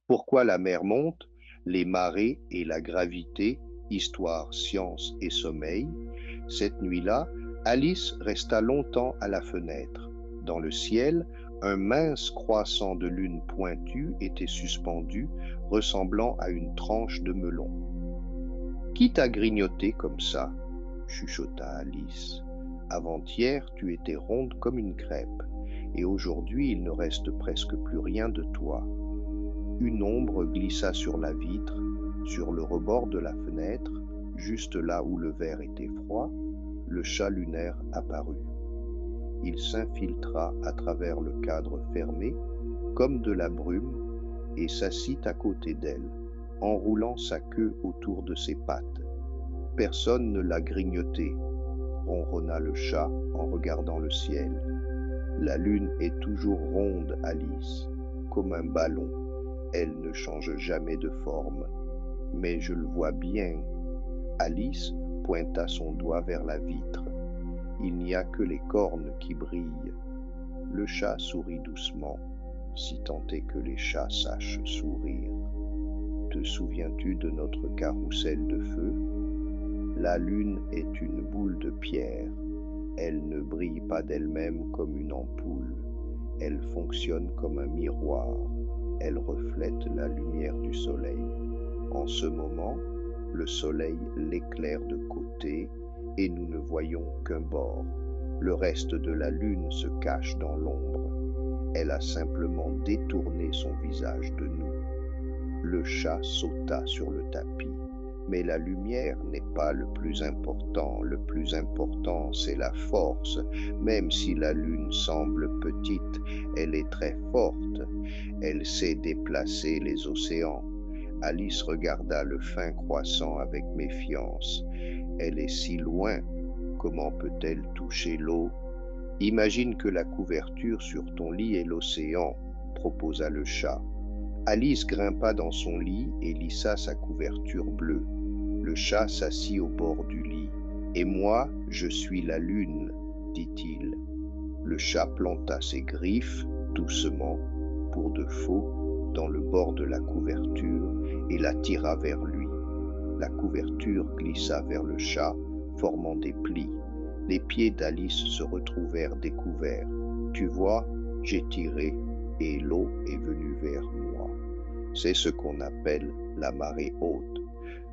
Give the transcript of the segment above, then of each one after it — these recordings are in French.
Pourquoi la mer monte, les marées et la gravité, histoire, science et sommeil. Cette nuit-là, Alice resta longtemps à la fenêtre. Dans le ciel, un mince croissant de lune pointue était suspendu, ressemblant à une tranche de melon. Qui t'a grignoté comme ça? Chuchota Alice. Avant-hier, tu étais ronde comme une crêpe, et aujourd'hui il ne reste presque plus rien de toi. Une ombre glissa sur la vitre, sur le rebord de la fenêtre, juste là où le verre était froid, le chat lunaire apparut. Il s'infiltra à travers le cadre fermé, comme de la brume, et s'assit à côté d'elle, enroulant sa queue autour de ses pattes. Personne ne l'a grignoté, ronronna le chat en regardant le ciel. La lune est toujours ronde, Alice, comme un ballon. Elle ne change jamais de forme. Mais je le vois bien. Alice pointa son doigt vers la vitre. Il n'y a que les cornes qui brillent. Le chat sourit doucement, si tant est que les chats sachent sourire. Te souviens-tu de notre carrousel de feu? La lune est une boule de pierre. Elle ne brille pas d'elle-même comme une ampoule. Elle fonctionne comme un miroir. Elle reflète la lumière du soleil. En ce moment, le soleil l'éclaire de côté et nous ne voyons qu'un bord. Le reste de la lune se cache dans l'ombre. Elle a simplement détourné son visage de nous. Le chat sauta sur le tapis. Mais la lumière n'est pas le plus important. Le plus important, c'est la force. Même si la lune semble petite, elle est très forte. Elle sait déplacer les océans. Alice regarda le fin croissant avec méfiance. Elle est si loin. Comment peut-elle toucher l'eau? Imagine que la couverture sur ton lit est l'océan, proposa le chat. Alice grimpa dans son lit et lissa sa couverture bleue. Le chat s'assit au bord du lit. « Et moi, je suis la lune, dit-il. » Le chat planta ses griffes, doucement, pour de faux, dans le bord de la couverture et la tira vers lui. La couverture glissa vers le chat, formant des plis. Les pieds d'Alice se retrouvèrent découverts. « Tu vois, j'ai tiré et l'eau est venue vers moi. » C'est ce qu'on appelle la marée haute.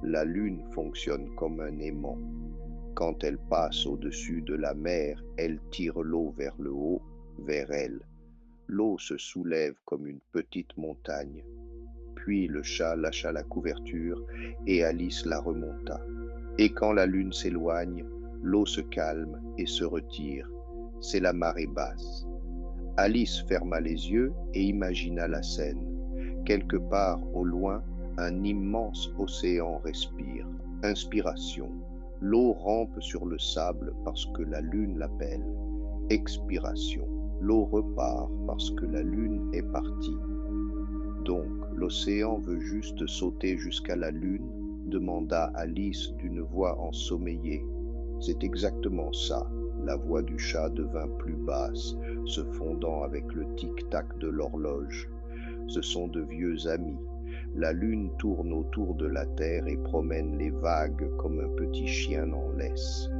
La lune fonctionne comme un aimant. Quand elle passe au-dessus de la mer, elle tire l'eau vers le haut, vers elle. L'eau se soulève comme une petite montagne. Puis le chat lâcha la couverture et Alice la remonta. Et quand la lune s'éloigne, l'eau se calme et se retire. C'est la marée basse. Alice ferma les yeux et imagina la scène. Quelque part au loin, un immense océan respire. Inspiration. L'eau rampe sur le sable parce que la lune l'appelle. Expiration. L'eau repart parce que la lune est partie. Donc, l'océan veut juste sauter jusqu'à la lune, demanda Alice d'une voix ensommeillée. C'est exactement ça. La voix du chat devint plus basse, se fondant avec le tic-tac de l'horloge. Ce sont de vieux amis. La lune tourne autour de la terre et promène les vagues comme un petit chien en laisse.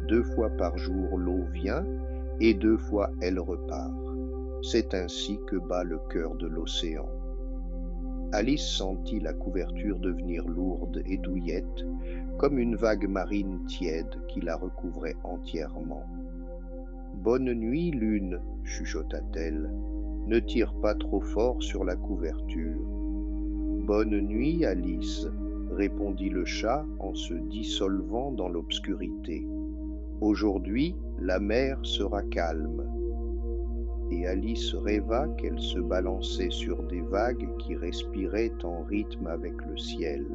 2 fois par jour, l'eau vient et 2 fois elle repart. C'est ainsi que bat le cœur de l'océan. Alice sentit la couverture devenir lourde et douillette, comme une vague marine tiède qui la recouvrait entièrement. « Bonne nuit, lune, chuchota-t-elle. Ne tire pas trop fort sur la couverture. »« Bonne nuit, Alice, » répondit le chat en se dissolvant dans l'obscurité. « Aujourd'hui, la mer sera calme. » Et Alice rêva qu'elle se balançait sur des vagues qui respiraient en rythme avec le ciel.